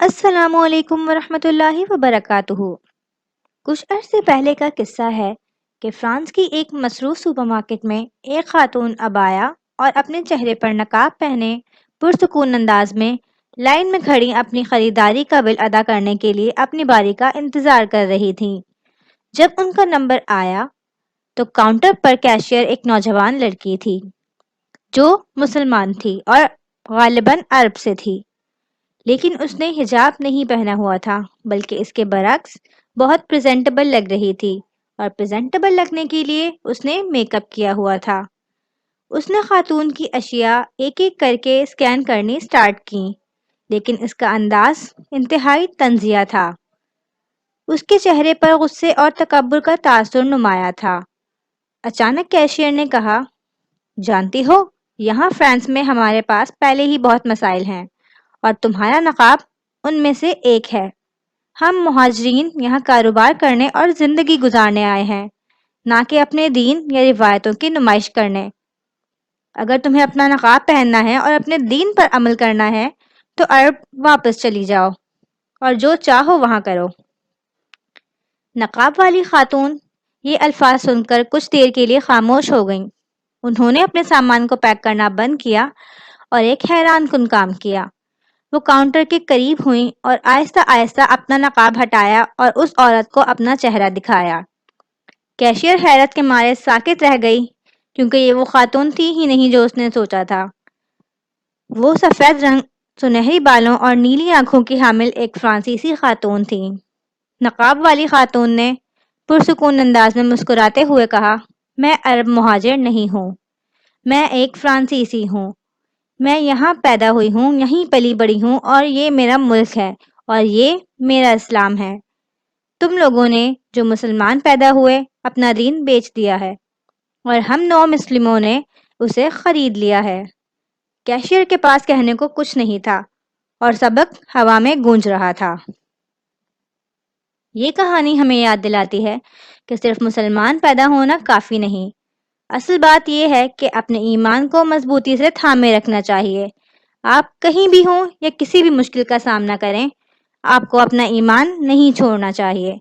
السلام علیکم ورحمۃ اللہ وبرکاتہ۔ کچھ عرصے پہلے کا قصہ ہے کہ فرانس کی ایک مصروف سپر مارکیٹ میں ایک خاتون عبایا اور اپنے چہرے پر نقاب پہنے پرسکون انداز میں لائن میں کھڑی اپنی خریداری کا بل ادا کرنے کے لیے اپنی باری کا انتظار کر رہی تھیں۔ جب ان کا نمبر آیا تو کاؤنٹر پر کیشیئر ایک نوجوان لڑکی تھی جو مسلمان تھی اور غالباً عرب سے تھی، لیکن اس نے حجاب نہیں پہنا ہوا تھا، بلکہ اس کے برعکس بہت پریزنٹیبل لگ رہی تھی، اور پریزنٹیبل لگنے کے لیے اس نے میک اپ کیا ہوا تھا۔ اس نے خاتون کی اشیاء ایک ایک کر کے اسکین کرنی سٹارٹ کی، لیکن اس کا انداز انتہائی طنزیہ تھا۔ اس کے چہرے پر غصے اور تکبر کا تاثر نمایاں تھا۔ اچانک کیشیئر نے کہا، جانتی ہو، یہاں فرانس میں ہمارے پاس پہلے ہی بہت مسائل ہیں، اور تمہارا نقاب ان میں سے ایک ہے۔ ہم مہاجرین یہاں کاروبار کرنے اور زندگی گزارنے آئے ہیں، نہ کہ اپنے دین یا روایتوں کی نمائش کرنے۔ اگر تمہیں اپنا نقاب پہننا ہے اور اپنے دین پر عمل کرنا ہے تو عرب واپس چلی جاؤ اور جو چاہو وہاں کرو۔ نقاب والی خاتون یہ الفاظ سن کر کچھ دیر کے لیے خاموش ہو گئیں۔ انہوں نے اپنے سامان کو پیک کرنا بند کیا اور ایک حیران کن کام کیا۔ وہ کاؤنٹر کے قریب ہوئیں اور آہستہ آہستہ اپنا نقاب ہٹایا اور اس عورت کو اپنا چہرہ دکھایا۔ کیشیئر حیرت کے مارے ساکت رہ گئی، کیونکہ یہ وہ خاتون تھی ہی نہیں جو اس نے سوچا تھا۔ وہ سفید رنگ، سنہری بالوں اور نیلی آنکھوں کی حامل ایک فرانسیسی خاتون تھی۔ نقاب والی خاتون نے پرسکون انداز میں مسکراتے ہوئے کہا، میں عرب مہاجر نہیں ہوں، میں ایک فرانسیسی ہوں۔ میں یہاں پیدا ہوئی ہوں، یہیں پلی بڑی ہوں، اور یہ میرا ملک ہے اور یہ میرا اسلام ہے۔ تم لوگوں نے جو مسلمان پیدا ہوئے اپنا دین بیچ دیا ہے، اور ہم نو مسلموں نے اسے خرید لیا ہے۔ کیشیئر کے پاس کہنے کو کچھ نہیں تھا اور سبق ہوا میں گونج رہا تھا۔ یہ کہانی ہمیں یاد دلاتی ہے کہ صرف مسلمان پیدا ہونا کافی نہیں، اصل بات یہ ہے کہ اپنے ایمان کو مضبوطی سے تھامے رکھنا چاہیے۔ آپ کہیں بھی ہوں یا کسی بھی مشکل کا سامنا کریں، آپ کو اپنا ایمان نہیں چھوڑنا چاہیے۔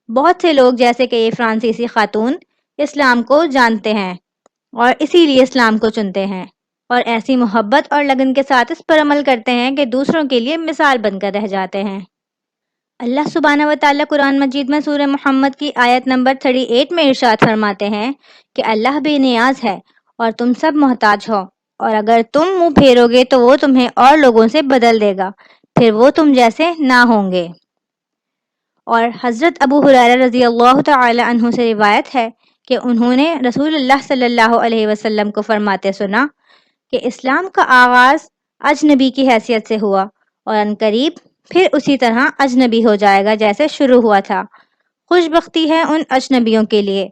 بہت سے لوگ جیسے کہ یہ فرانسیسی خاتون اسلام کو جانتے ہیں اور اسی لیے اسلام کو چنتے ہیں، اور ایسی محبت اور لگن کے ساتھ اس پر عمل کرتے ہیں کہ دوسروں کے لیے مثال بن کر رہ جاتے ہیں۔ اللہ سبحانہ و تعالیٰ قرآن مجید میں سورہ محمد کی آیت نمبر 38 میں ارشاد فرماتے ہیں کہ اللہ بے نیاز ہے اور تم سب محتاج ہو، اور اگر تم منہ پھیرو گے تو وہ تمہیں اور لوگوں سے بدل دے گا، پھر وہ تم جیسے نہ ہوں گے۔ اور حضرت ابو ہریرہ رضی اللہ تعالی عنہ سے روایت ہے کہ انہوں نے رسول اللہ صلی اللہ علیہ وسلم کو فرماتے سنا کہ اسلام کا آغاز اجنبی کی حیثیت سے ہوا، اور عنقریب پھر اسی طرح اجنبی ہو جائے گا جیسے شروع ہوا تھا۔ خوش بختی ہے ان اجنبیوں کے لیے۔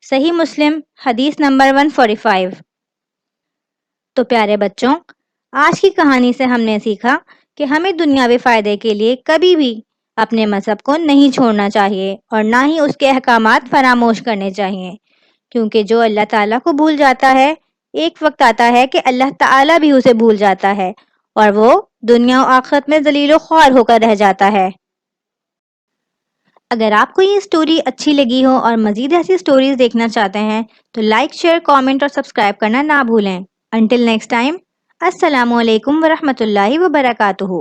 صحیح مسلم حدیث نمبر 145۔ تو پیارے بچوں، آج کی کہانی سے ہم نے سیکھا کہ ہمیں دنیاوی فائدے کے لیے کبھی بھی اپنے مذہب کو نہیں چھوڑنا چاہیے، اور نہ ہی اس کے احکامات فراموش کرنے چاہیے، کیونکہ جو اللہ تعالیٰ کو بھول جاتا ہے، ایک وقت آتا ہے کہ اللہ تعالیٰ بھی اسے بھول جاتا ہے، اور وہ دنیا و آخرت میں ذلیل و خوار ہو کر رہ جاتا ہے۔ اگر آپ کو یہ سٹوری اچھی لگی ہو اور مزید ایسی سٹوریز دیکھنا چاہتے ہیں تو لائک، شیئر، کامنٹ اور سبسکرائب کرنا نہ بھولیں۔ انٹل نیکسٹ ٹائم، السلام علیکم ورحمۃ اللہ وبرکاتہ۔